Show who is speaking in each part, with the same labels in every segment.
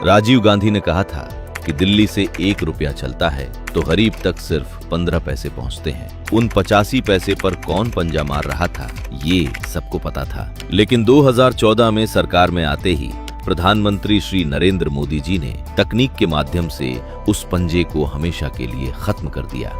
Speaker 1: राजीव गांधी ने कहा था कि दिल्ली से 1 रुपया चलता है तो गरीब तक सिर्फ 15 पैसे पहुंचते हैं। उन 85 पैसे पर कौन पंजा मार रहा था, ये सबको पता था। लेकिन 2014 में सरकार में आते ही प्रधानमंत्री श्री नरेंद्र मोदी जी ने तकनीक के माध्यम से उस पंजे को हमेशा के लिए खत्म कर दिया।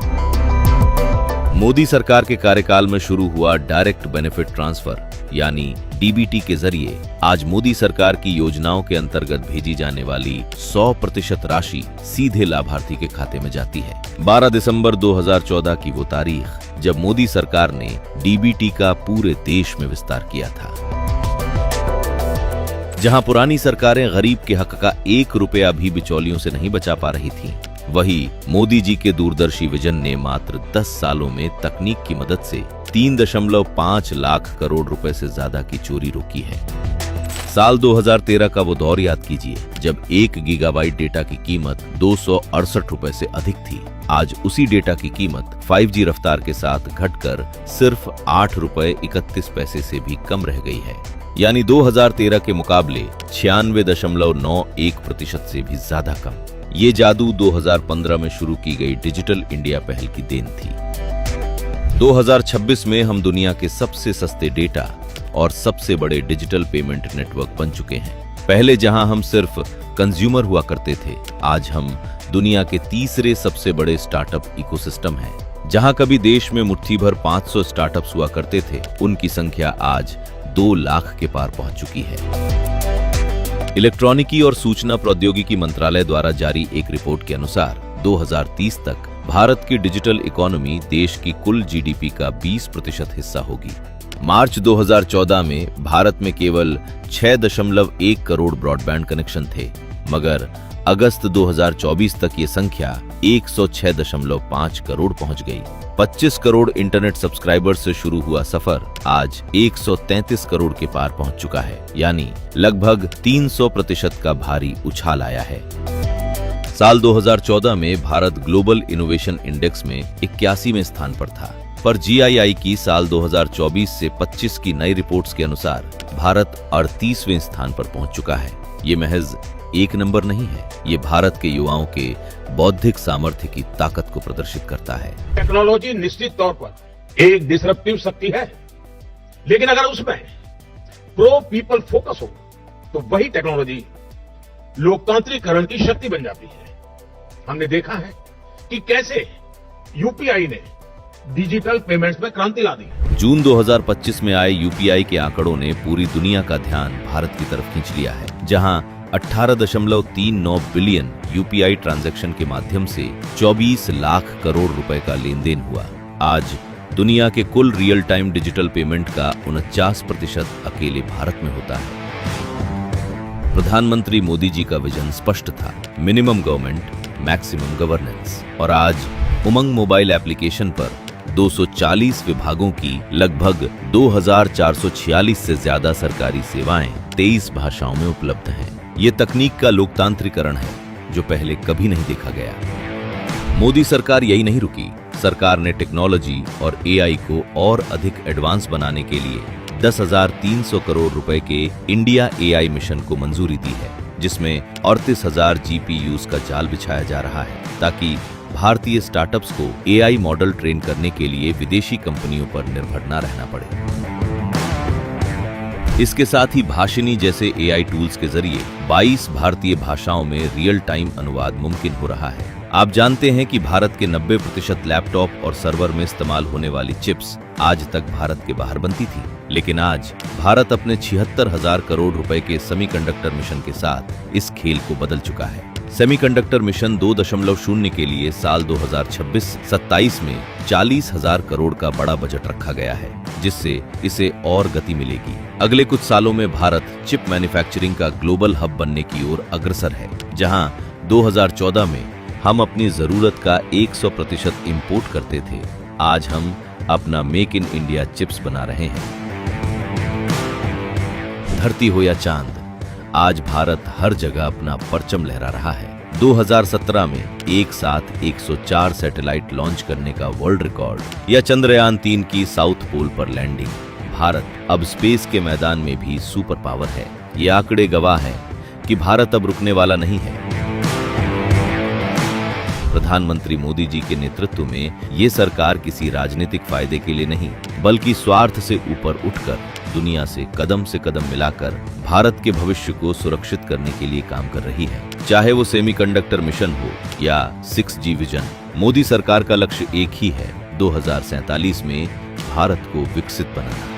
Speaker 1: मोदी सरकार के कार्यकाल में शुरू हुआ डायरेक्ट बेनिफिट ट्रांसफर यानी डीबीटी के जरिए आज मोदी सरकार की योजनाओं के अंतर्गत भेजी जाने वाली 100% राशि सीधे लाभार्थी के खाते में जाती है। 12 दिसंबर 2014 की वो तारीख जब मोदी सरकार ने डीबीटी का पूरे देश में विस्तार किया था। जहां पुरानी सरकारें गरीब के हक का 1 रुपया भी बिचौलियों से नहीं बचा पा रही थीं, वही मोदी जी के दूरदर्शी विजन ने मात्र 10 सालों में तकनीक की मदद से 3.5 लाख करोड़ रुपए से ज्यादा की चोरी रोकी है। साल 2013 का वो दौर याद कीजिए जब 1 गीगाबाइट डेटा की कीमत 268 रुपए से अधिक थी। आज उसी डेटा की कीमत 5G रफ्तार के साथ घटकर सिर्फ 8 रुपए 31 पैसे से भी कम रह गई है, यानी 2013 के मुकाबले 96.91% से भी ज्यादा कम। ये जादू 2015 में शुरू की गई डिजिटल इंडिया पहल की देन थी। 2026 में हम दुनिया के सबसे सस्ते डेटा और सबसे बड़े डिजिटल पेमेंट नेटवर्क बन चुके हैं। पहले जहां हम सिर्फ कंज्यूमर हुआ करते थे, आज हम दुनिया के तीसरे सबसे बड़े स्टार्टअप इकोसिस्टम हैं। जहां कभी देश में मुट्ठी भर 500 स्टार्टअप्स हुआ करते थे, उनकी संख्या आज 2 लाख के पार पहुंच चुकी है। इलेक्ट्रॉनिकी और सूचना प्रौद्योगिकी मंत्रालय द्वारा जारी एक रिपोर्ट के अनुसार 2030 तक भारत की डिजिटल इकोनॉमी देश की कुल जीडीपी का 20% हिस्सा होगी। मार्च 2014 में भारत में केवल 6.1 करोड़ ब्रॉडबैंड कनेक्शन थे, मगर अगस्त 2024 तक ये संख्या 106.5 करोड़ पहुंच गई। 25 करोड़ इंटरनेट सब्सक्राइबर्स से शुरू हुआ सफर आज 133 करोड़ के पार पहुंच चुका है, यानी लगभग 300% का भारी उछाल आया है। साल 2014 में भारत ग्लोबल इनोवेशन इंडेक्स में 81वें स्थान पर था, पर जीआईआई की साल 2024 से 25 की नई रिपोर्ट्स के अनुसार भारत 38वें स्थान पर पहुंच चुका है। ये महज एक नंबर नहीं है, ये भारत के युवाओं के बौद्धिक सामर्थ्य की ताकत को प्रदर्शित करता है।
Speaker 2: टेक्नोलॉजी निश्चित तौर पर एक डिसरप्टिव शक्ति है, लेकिन अगर उसमें प्रो पीपल फोकस हो तो वही टेक्नोलॉजी लोकतांत्रिकरण की शक्ति बन जाती है। हमने देखा है कि कैसे यूपीआई ने डिजिटल पेमेंट्स में क्रांति ला दी।
Speaker 1: जून 2025 में आए यूपीआई के आंकड़ों ने पूरी दुनिया का ध्यान भारत की तरफ खींच लिया है, जहां 18.39 बिलियन यूपीआई ट्रांजैक्शन के माध्यम से 24 लाख करोड़ रुपए का लेन देन हुआ। आज दुनिया के कुल रियल टाइम डिजिटल पेमेंट का 49% अकेले भारत में होता है। प्रधानमंत्री मोदी जी का विजन स्पष्ट था, मिनिमम गवर्नमेंट मैक्सिमम गवर्नेंस, और आज उमंग मोबाइल एप्लीकेशन पर 240 विभागों की लगभग 2446 से ज्यादा सरकारी सेवाएं 23 भाषाओं में उपलब्ध हैं। ये तकनीक का लोकतांत्रिकरण है जो पहले कभी नहीं देखा गया। मोदी सरकार यही नहीं रुकी, सरकार ने टेक्नोलॉजी और एआई को और अधिक एडवांस बनाने के लिए 10,300 करोड़ रुपए के इंडिया एआई मिशन को मंजूरी दी है, जिसमें 38,000 जीपीयूज का जाल बिछाया जा रहा है ताकि भारतीय स्टार्टअप्स को एआई मॉडल ट्रेन करने के लिए विदेशी कंपनियों पर निर्भर न रहना पड़े। इसके साथ ही भाषिनी जैसे एआई टूल्स के जरिए 22 भारतीय भाषाओं में रियल टाइम अनुवाद मुमकिन हो रहा है। आप जानते हैं कि भारत के 90% लैपटॉप और सर्वर में इस्तेमाल होने वाली चिप्स आज तक भारत के बाहर बनती थी, लेकिन आज भारत अपने 76,000 करोड़ रुपए के सेमीकंडक्टर मिशन के साथ इस खेल को बदल चुका है। सेमीकंडक्टर मिशन 2.0 के लिए साल 2026-27 में 40,000 करोड़ का बड़ा बजट रखा गया है, जिससे इसे और गति मिलेगी। अगले कुछ सालों में भारत चिप मैन्युफैक्चरिंग का ग्लोबल हब बनने की ओर अग्रसर है, जहां 2014 में हम अपनी जरूरत का 100% इंपोर्ट करते थे, आज हम अपना मेक इन इंडिया चिप्स बना रहे हैं। धरती हो या चांद, आज भारत हर जगह अपना परचम लहरा रहा है। 2017 में एक साथ 104 सैटेलाइट लॉन्च करने का वर्ल्ड रिकॉर्ड, या चंद्रयान 3 की साउथ पोल पर लैंडिंग। भारत अब स्पेस के मैदान में भी सुपर पावर है। ये आंकड़े गवाह है कि भारत अब रुकने वाला नहीं है। प्रधानमंत्री मोदी जी के नेतृत्व में ये सरकार किसी राजनीतिक फायदे के लिए नहीं, बल्कि स्वार्थ से ऊपर उठकर दुनिया से कदम मिलाकर भारत के भविष्य को सुरक्षित करने के लिए काम कर रही है। चाहे वो सेमीकंडक्टर मिशन हो या 6G विजन, मोदी सरकार का लक्ष्य एक ही है, 2047 में भारत को विकसित बनाना।